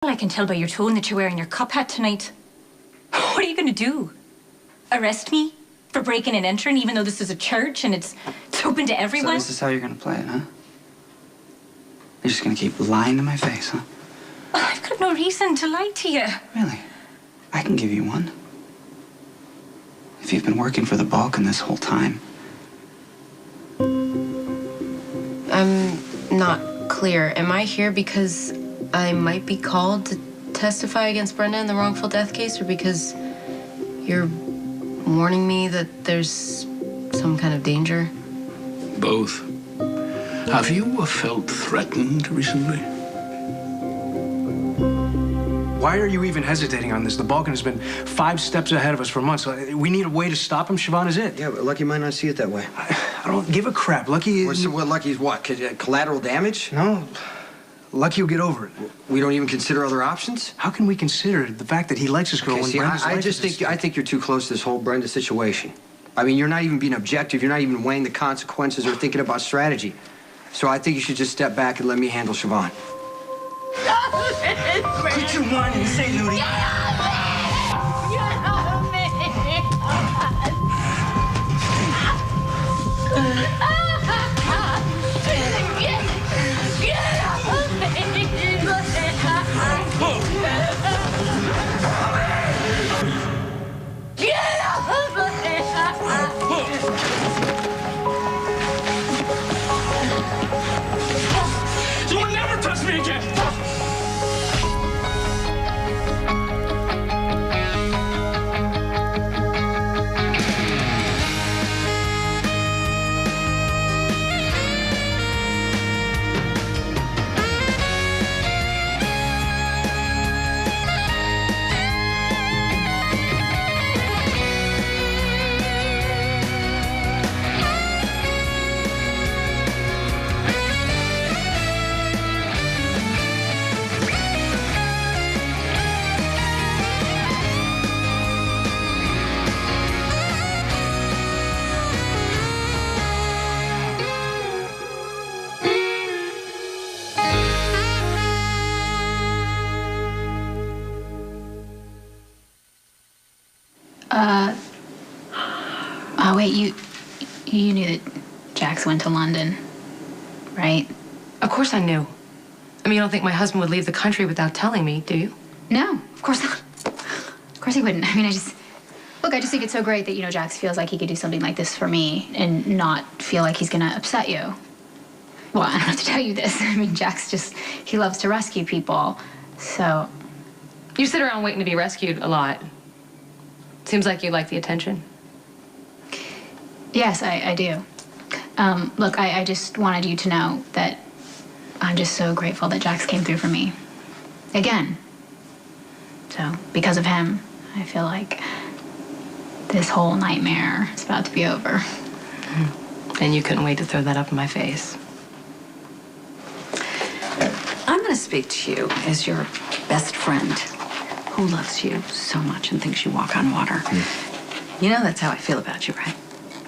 I can tell by your tone that you're wearing your cup hat tonight. What are you going to do? Arrest me for breaking and entering, even though this is a church and it's open to everyone? So this is how you're going to play it, huh? You're just going to keep lying to my face, huh? I've got no reason to lie to you. Really? I can give you one. If you've been working for the Balkan this whole time. I'm not clear. Am I here because I might be called to testify against Brenda in the wrongful death case, or because you're warning me that there's some kind of danger? Both. Have you felt threatened recently? Why are you even hesitating on this? The Balkan has been 5 steps ahead of us for months. We need a way to stop him. Siobhan is it. Yeah, but Lucky might not see it that way. I don't give a crap. Lucky is... So what, Lucky's what? Collateral damage? No. Lucky will get over it. We don't even consider other options? How can we consider the fact that he likes this girl when Brenda's life is at stake? I think you're too close to this whole Brenda situation. I mean, you're not even being objective. You're not even weighing the consequences or thinking about strategy. So I think you should just step back and let me handle Siobhan. Quit your whining and say, Ludi. You will never touch me again! Oh, wait, you knew that Jax went to London, right? Of course I knew. I mean, you don't think my husband would leave the country without telling me, do you? No, of course not. Of course he wouldn't. I mean, I just think it's so great that, Jax feels like he could do something like this for me and not feel like he's gonna upset you. Well, I don't have to tell you this. I mean, Jax he loves to rescue people, so. You sit around waiting to be rescued a lot. Seems like you like the attention. Yes, I do. Look, I just wanted you to know that I'm just so grateful that Jax came through for me. Again. So, because of him, I feel like this whole nightmare is about to be over. And you couldn't wait to throw that up in my face. I'm going to speak to you as your best friend who loves you so much and thinks you walk on water. You know that's how I feel about you, right?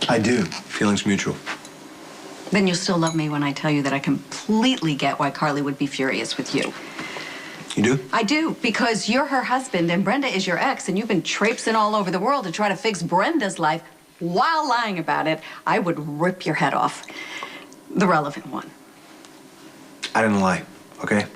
I do. Feelings mutual. Then you'll still love me when I tell you that I completely get why Carly would be furious with you. You do? I do, because you're her husband and Brenda is your ex, and you've been traipsing all over the world to try to fix Brenda's life while lying about it. I would rip your head off. The relevant one. I didn't lie, okay?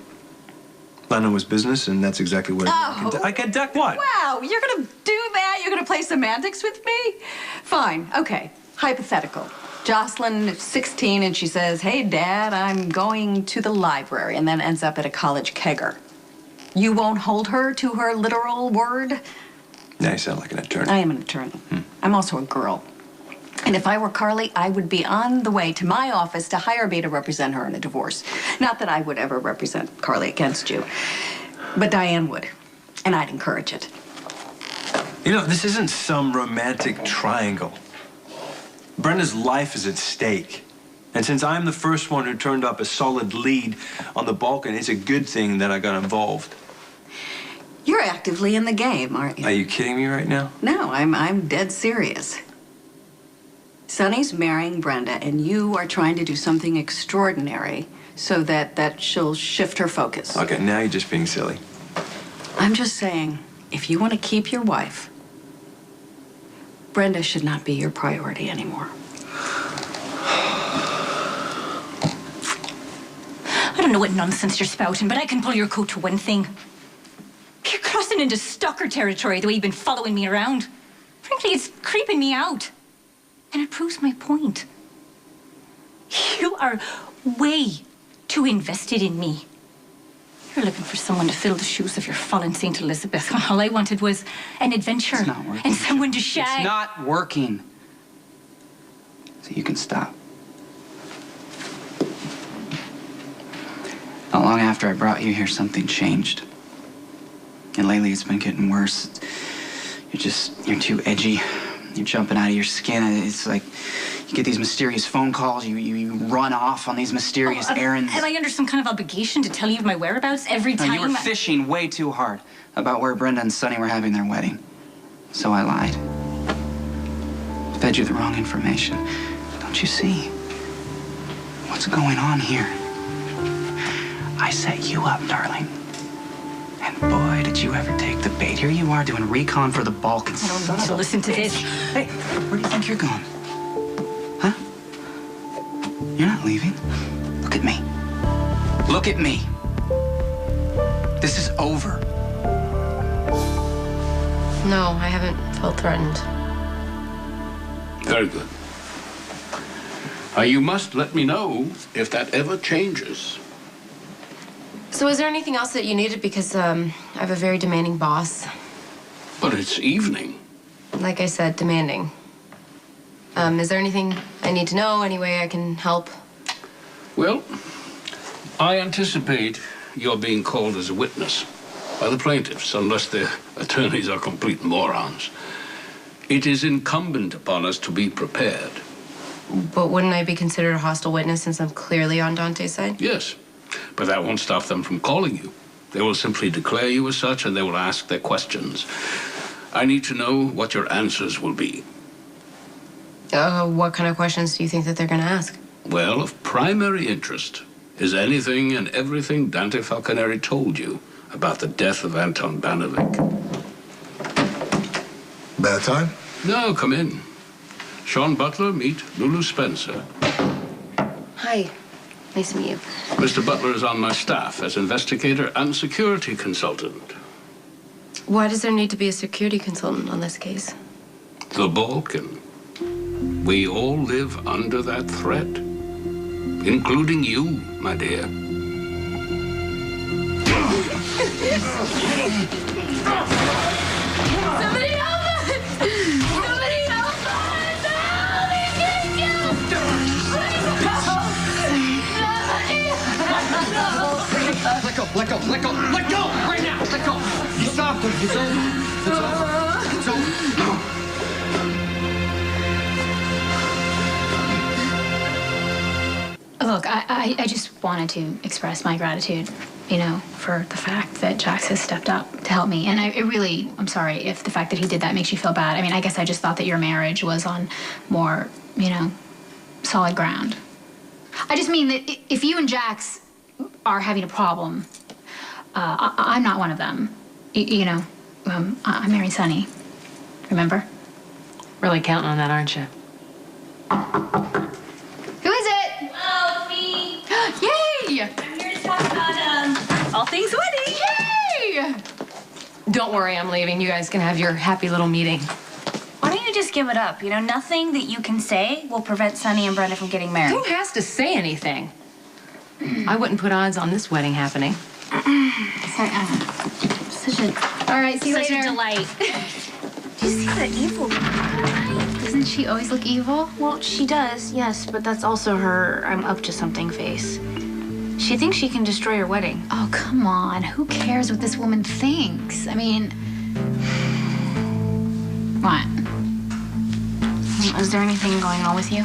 London was business, and that's exactly what I conduct what? Wow, you're gonna do that? You're gonna play semantics with me? Fine, okay. Hypothetical. Jocelyn is 16 and she says, "Hey, Dad, I'm going to the library," and then ends up at a college kegger. You won't hold her to her literal word? Now you sound like an attorney. I am an attorney. I'm also a girl. And if I were Carly, I would be on the way to my office to hire me to represent her in a divorce. Not that I would ever represent Carly against you, but Diane would, and I'd encourage it. You know, this isn't some romantic triangle. Brenda's life is at stake. And since I'm the first one who turned up a solid lead on the Balkan, it's a good thing that I got involved. You're actively in the game, aren't you? Are you kidding me right now? No, I'm dead serious. Sonny's marrying Brenda, and you are trying to do something extraordinary so that she'll shift her focus. Okay, now you're just being silly. I'm just saying, if you want to keep your wife, Brenda should not be your priority anymore. I don't know what nonsense you're spouting, but I can pull your coat to one thing. You're crossing into stalker territory the way you've been following me around. Frankly, it's creeping me out. And it proves my point. You are way too invested in me. You're looking for someone to fill the shoes of your fallen Saint Elizabeth. All I wanted was an adventure. It's not working. And someone to shag. It's not working. So you can stop. Not long after I brought you here, something changed. And lately it's been getting worse. You're too edgy. You're jumping out of your skin. It's like you get these mysterious phone calls. You run off on these mysterious errands. Am I under some kind of obligation to tell you of my whereabouts every time? No, you were fishing way too hard about where Brenda and Sonny were having their wedding. So I lied. Fed you the wrong information. Don't you see? What's going on here? I set you up, darling. And boy, did you ever take the bait. Here you are doing recon for the Balkans. I don't need to listen to this. Hey, where do you think you're going? Huh? You're not leaving. Look at me. Look at me. This is over. No, I haven't felt threatened. Very good. You must let me know if that ever changes. So is there anything else that you needed? Because I have a very demanding boss. But it's evening. Like I said, demanding. Is there anything I need to know? Any way I can help? Well, I anticipate you're being called as a witness by the plaintiffs, unless their attorneys are complete morons. It is incumbent upon us to be prepared. But wouldn't I be considered a hostile witness since I'm clearly on Dante's side? Yes, but that won't stop them from calling you. They will simply declare you as such, and they will ask their questions. I need to know what your answers will be. What kind of questions do you think that they're going to ask? Well, of primary interest is anything and everything Dante Falconeri told you about the death of Anton Banovic. Bad time? No, come in. Sean Butler, meet Lulu Spencer. Hi. Nice to meet you. Mr. Butler is on my staff as investigator and security consultant. Why does there need to be a security consultant on this case? The Balkan. We all live under that threat, including you, my dear. Somebody help us! Somebody help us! Help! He's getting killed! Let go. Let go! Right now! Let go! You stopped him. It's over. It's over. Look, I just wanted to express my gratitude, you know, for the fact that Jax has stepped up to help me. And I'm sorry if the fact that he did that makes you feel bad. I mean, I guess I just thought that your marriage was on more, you know, solid ground. I just mean that if you and Jax are having a problem, I'm not one of them. I'm marrying Sonny. Remember? Really counting on that, aren't you? Who is it? Hello, me. Yay! I'm here to talk about all things wedding. Yay! Don't worry, I'm leaving. You guys can have your happy little meeting. Why don't you just give it up? You know, nothing that you can say will prevent Sonny and Brenda from getting married. Who has to say anything? I wouldn't put odds on this wedding happening. All right, see you Such later. a delight. Do you see the evil? Doesn't she always look evil? Well, she does, yes, but that's also her I'm up to something face. She thinks she can destroy your wedding. Oh, come on. Who cares what this woman thinks? I mean, what? Is there anything going on with you?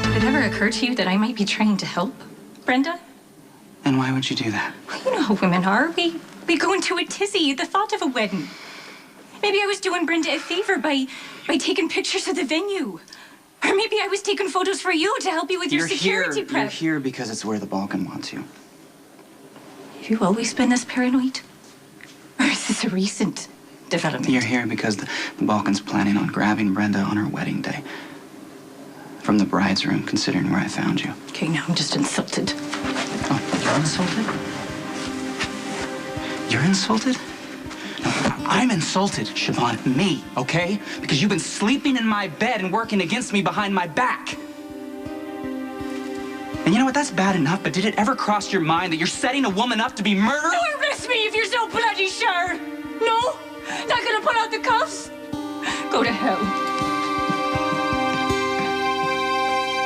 Did it ever occur to you that I might be trying to help Brenda? And why would you do that? Well, you know how women are. We go into a tizzy at the thought of a wedding. Maybe I was doing Brenda a favor by taking pictures of the venue. Or maybe I was taking photos for you to help you with your security prep. You're here because it's where the Balkan wants you. Have you always been this paranoid? Or is this a recent development? You're here because the Balkan's planning on grabbing Brenda on her wedding day. From the bride's room, considering where I found you. Okay, now I'm just insulted. Oh, you're insulted? You're insulted? No, I'm insulted, Siobhan. Me, okay? Because you've been sleeping in my bed and working against me behind my back. And you know what? That's bad enough, but did it ever cross your mind that you're setting a woman up to be murdered? Don't arrest me if you're so bloody sure. No? Not gonna put out the cuffs? Go to hell.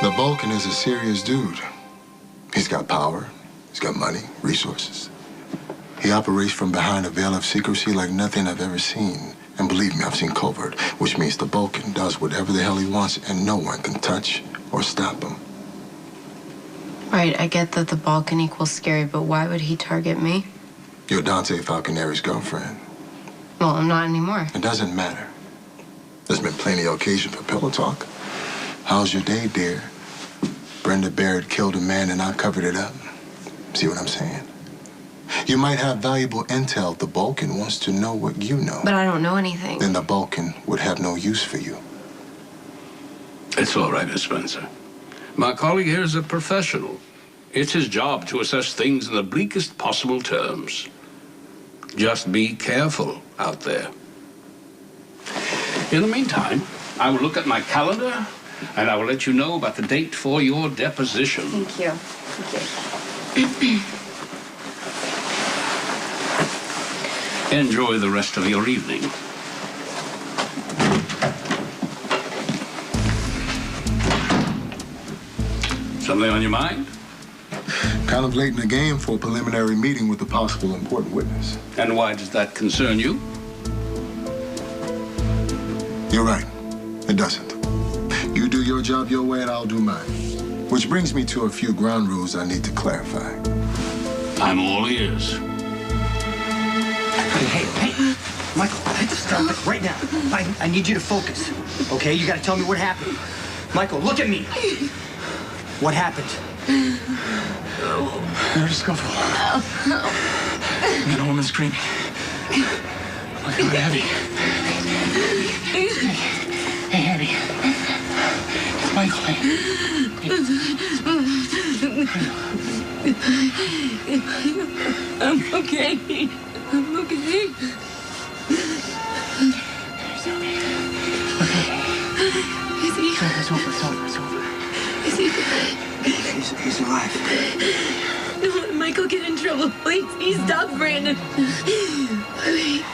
The Balkan is a serious dude. He's got power, he's got money, resources. He operates from behind a veil of secrecy like nothing I've ever seen. And believe me, I've seen covert, which means the Balkan does whatever the hell he wants and no one can touch or stop him. Right, I get that the Balkan equals scary, but why would he target me? You're Dante Falconeri's girlfriend. Well, I'm not anymore. It doesn't matter. There's been plenty of occasion for pillow talk. How's your day, dear? Brenda Barrett killed a man and I covered it up. See what I'm saying? You might have valuable intel. The Balkan wants to know what you know. But I don't know anything. Then the Balkan would have no use for you. It's all right, Miss Spencer. My colleague here is a professional. It's his job to assess things in the bleakest possible terms. Just be careful out there. In the meantime, I will look at my calendar and I will let you know about the date for your deposition. Thank you. Thank you. Enjoy the rest of your evening. Something on your mind? Kind of late in the game for a preliminary meeting with a possible important witness. And why does that concern you? You're right. It doesn't. You do your job your way and I'll do mine. Which brings me to a few ground rules I need to clarify. I'm all ears. Hey, Michael, stop it right now. I need you to focus, okay? You gotta tell me what happened. Michael, look at me. What happened? There was a scuffle. And then a woman screaming. Like Abby. Hey, Abby. It's Michael. I'm okay. I'm okay. It's okay. Is he? It's over. Is he? He's alive. Don't let Michael get in trouble. Please stop, Brandon. Please.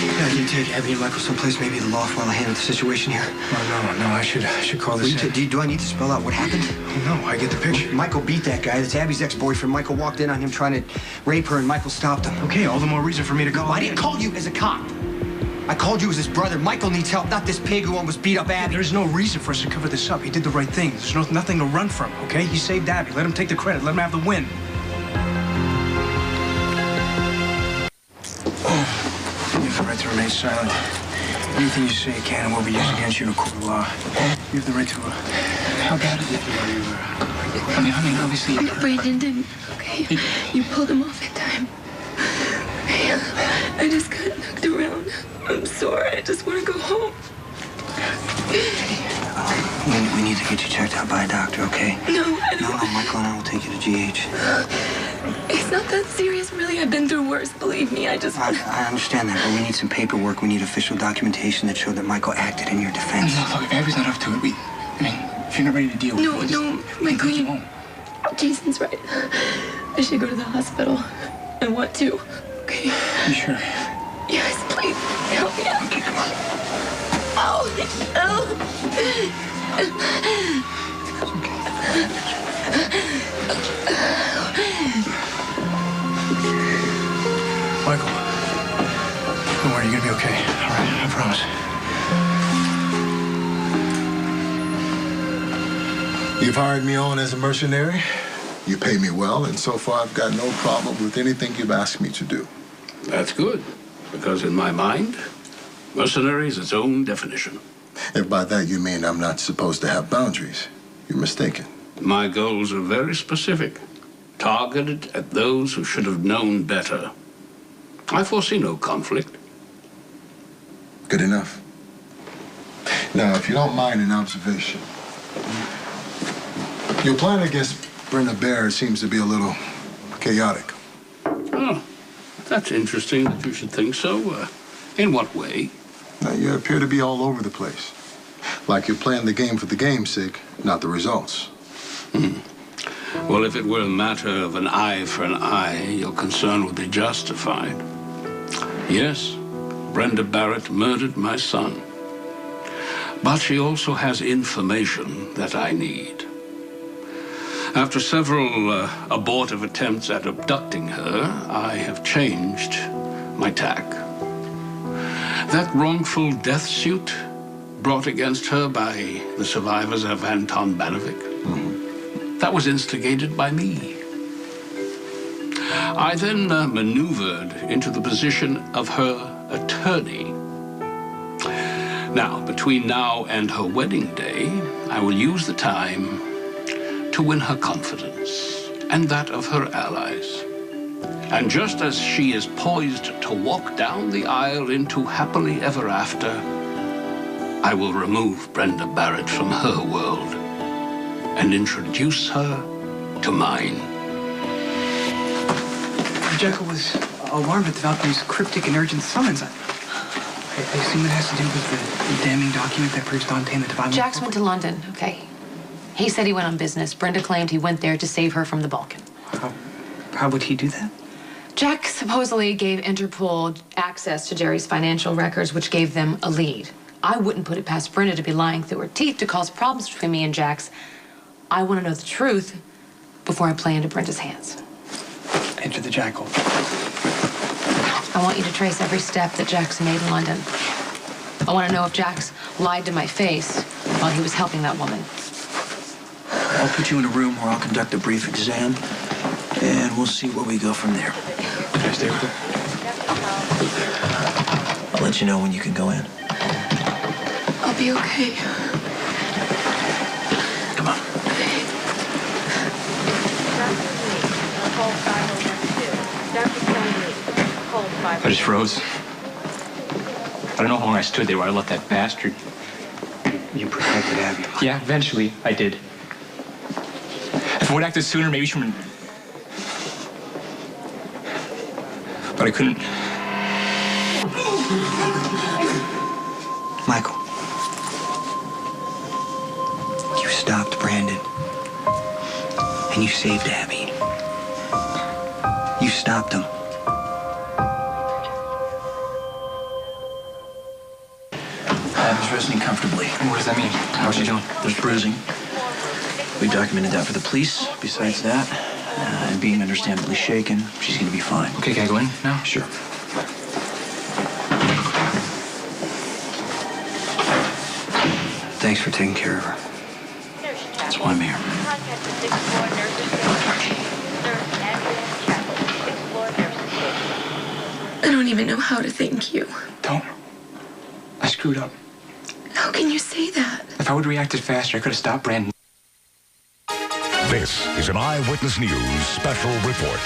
Yeah, I can take Abby and Michael someplace, maybe the loft, while I handle the situation here. Oh, no, I should call this in. Do I need to spell out what happened? No, I get the picture. Michael beat that guy. That's Abby's ex-boyfriend. Michael walked in on him trying to rape her, and Michael stopped him. Okay, all the more reason for me to go. I didn't call you as a cop. I called you as his brother. Michael needs help, not this pig who almost beat up Abby. There's no reason for us to cover this up. He did the right thing. There's nothing to run from, okay? He saved Abby. Let him take the credit. Let him have the win. You have the right to remain silent. Anything you say can and will be used against you in a court of law. You have the right to... How bad is it? I mean, obviously... Brandon didn't, okay? You pulled him off in time. I just got knocked around. I'm sore. I just want to go home. We need to get you checked out by a doctor, okay? No, I don't... No, Michael and I will take you to GH. It's not that serious, really. I've been through worse, believe me. I I understand that, but we need some paperwork. We need official documentation that showed that Michael acted in your defense. No, look, if Abby's not up to it, if you're not ready to deal with it, No, Michael, Jason's right. I should go to the hospital. I want to, okay? You sure? Yes, please, help me out. Okay, come on. Oh. Michael, don't worry, you're gonna be okay. All right, I promise. You've hired me on as a mercenary. You pay me well, and so far I've got no problem with anything you've asked me to do. That's good, because in my mind, mercenary is its own definition. If by that you mean I'm not supposed to have boundaries, you're mistaken. My goals are very specific, targeted at those who should have known better. I foresee no conflict. Good enough. Now, if you don't mind an observation, your plan against Brenda Barrett seems to be a little chaotic. Oh, that's interesting that you should think so. In what way? Now, you appear to be all over the place. Like you're playing the game for the game's sake, not the results. Well, if it were a matter of an eye for an eye, your concern would be justified. Yes, Brenda Barrett murdered my son. But she also has information that I need. After several abortive attempts at abducting her, I have changed my tack. That wrongful death suit brought against her by the survivors of Anton Banovic, that was instigated by me. I then maneuvered into the position of her attorney. Now, between now and her wedding day, I will use the time to win her confidence and that of her allies. And just as she is poised to walk down the aisle into happily ever after, I will remove Brenda Barrett from her world and introduce her to mine. Jekyll was alarmed at the Valkyrie's cryptic and urgent summons. I assume it has to do with the damning document that proves Dante and the Divine. Jax went to London, okay? He said he went on business. Brenda claimed he went there to save her from the Balkan. How would he do that? Jack supposedly gave Interpol access to Jerry's financial records, which gave them a lead. I wouldn't put it past Brenda to be lying through her teeth to cause problems between me and Jax. I want to know the truth before I play into Brenda's hands. Enter the Jackal. I want you to trace every step that Jax made in London. I want to know if Jax lied to my face while he was helping that woman. I'll put you in a room where I'll conduct a brief exam, and we'll see where we go from there. Can I stay with her? I'll let you know when you can go in. I'll be okay. Come on. I just froze. I don't know how long I stood there while I let that bastard. You protected Abby. Yeah, eventually I did. If I would acted sooner, maybe she would. But I couldn't. Michael. You stopped Brandon. And you saved Abby. You stopped him. Abby's resting comfortably. What does that mean? How's she doing? There's bruising. We documented that for the police. Besides that, and being understandably shaken, she's going to be fine. Okay, can I go in now? Sure. Thanks for taking care of her. That's why I'm here. I don't even know how to thank you. Don't. I screwed up. How can you say that? If I would have reacted faster, I could have stopped Brandon. This is an Eyewitness News special report.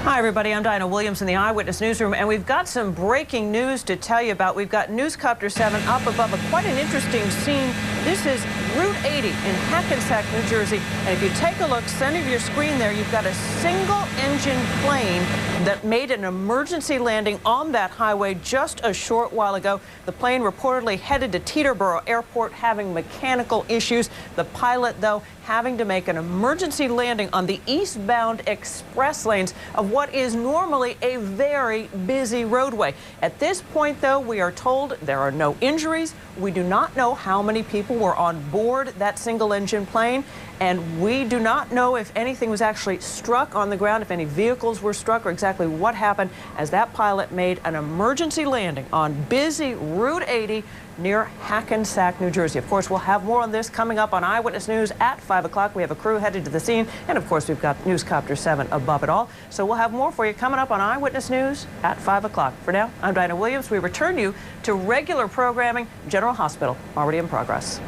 Hi, everybody. I'm Dinah Williams in the Eyewitness Newsroom, and we've got some breaking news to tell you about. We've got Newscopter 7 up above quite an interesting scene. This is Route 80 in Hackensack, New Jersey. And if you take a look, center of your screen there, you've got a single-engine plane that made an emergency landing on that highway just a short while ago. The plane reportedly headed to Teterboro Airport having mechanical issues. The pilot, though, having to make an emergency landing on the eastbound express lanes of what is normally a very busy roadway. At this point, though, we are told there are no injuries. We do not know how many people were on board that single-engine plane, and we do not know if anything was actually struck on the ground, if any vehicles were struck, or exactly what happened as that pilot made an emergency landing on busy Route 80 near Hackensack, New Jersey. Of course, we'll have more on this coming up on Eyewitness News at 5 o'clock. We have a crew headed to the scene, and of course, we've got Newscopter 7 above it all. So we'll have more for you coming up on Eyewitness News at 5 o'clock. For now, I'm Dinah Williams. We return you to regular programming. General Hospital, already in progress.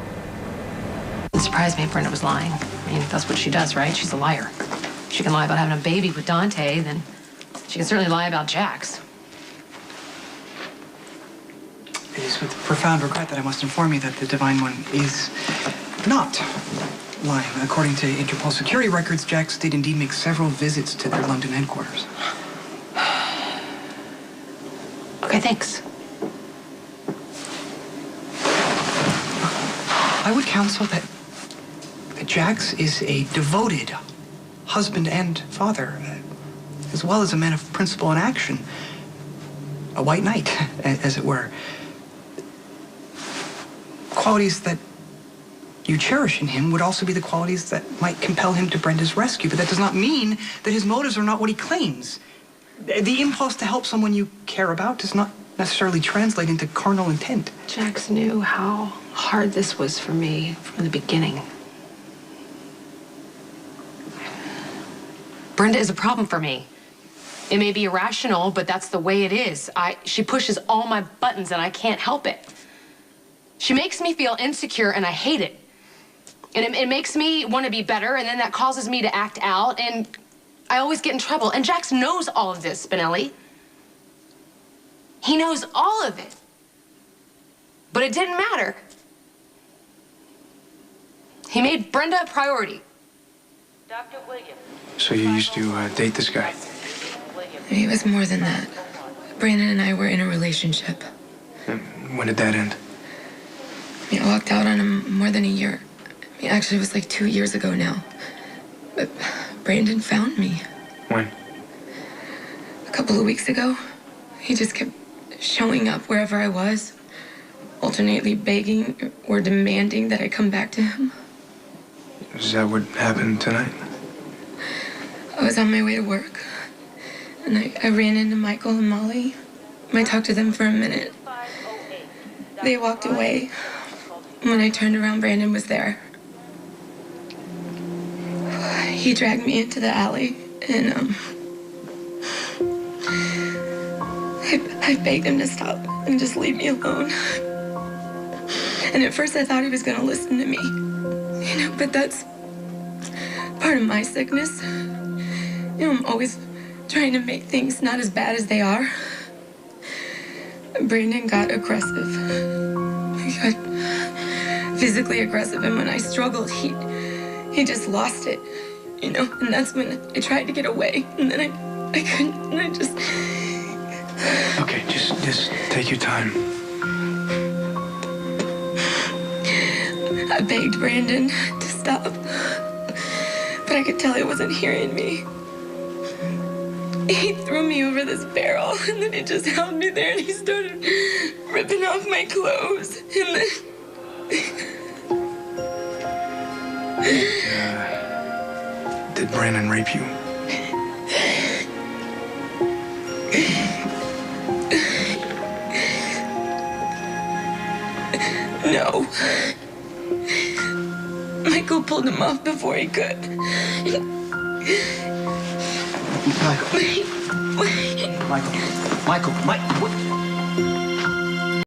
surprised me if Brenda was lying. I mean, that's what she does, right? She's a liar. If she can lie about having a baby with Dante, then she can certainly lie about Jax. It is with profound regret that I must inform you that the Divine One is not lying. According to Interpol security records, Jax did indeed make several visits to their London headquarters. Okay, thanks. I would counsel that Jax is a devoted husband and father, as well as a man of principle and action. A white knight, as it were. Qualities that you cherish in him would also be the qualities that might compel him to Brenda's rescue, but that does not mean that his motives are not what he claims. The impulse to help someone you care about does not necessarily translate into carnal intent. Jax knew how hard this was for me from the beginning. Brenda is a problem for me. It may be irrational, but that's the way it is. She pushes all my buttons and I can't help it. She makes me feel insecure and I hate it. And it makes me want to be better, and then that causes me to act out, and I always get in trouble. And Jax knows all of this, Spinelli. He knows all of it. But it didn't matter. He made Brenda a priority. Dr. Williams. So you used to date this guy? It was more than that. Brandon and I were in a relationship. And when did that end? I walked out on him more than a year. Actually, it was like 2 years ago now. But Brandon found me. When? A couple of weeks ago. He just kept showing up wherever I was, alternately begging or demanding that I come back to him. Is that what happened tonight? I was on my way to work, and I ran into Michael and Molly. I talked to them for a minute. They walked away. When I turned around, Brandon was there. He dragged me into the alley, and I begged him to stop and just leave me alone. And at first I thought he was gonna listen to me, but that's part of my sickness. I'm always trying to make things not as bad as they are. Brandon got aggressive. He got physically aggressive, and when I struggled, he just lost it, and that's when I tried to get away, and then I couldn't, and I just... Okay, just take your time. I begged Brandon to stop, but I could tell he wasn't hearing me. He threw me over this barrel, and then he just held me there, and he started ripping off my clothes, and then... Did Brandon rape you? No. Michael pulled him off before he could. Michael. Michael. What?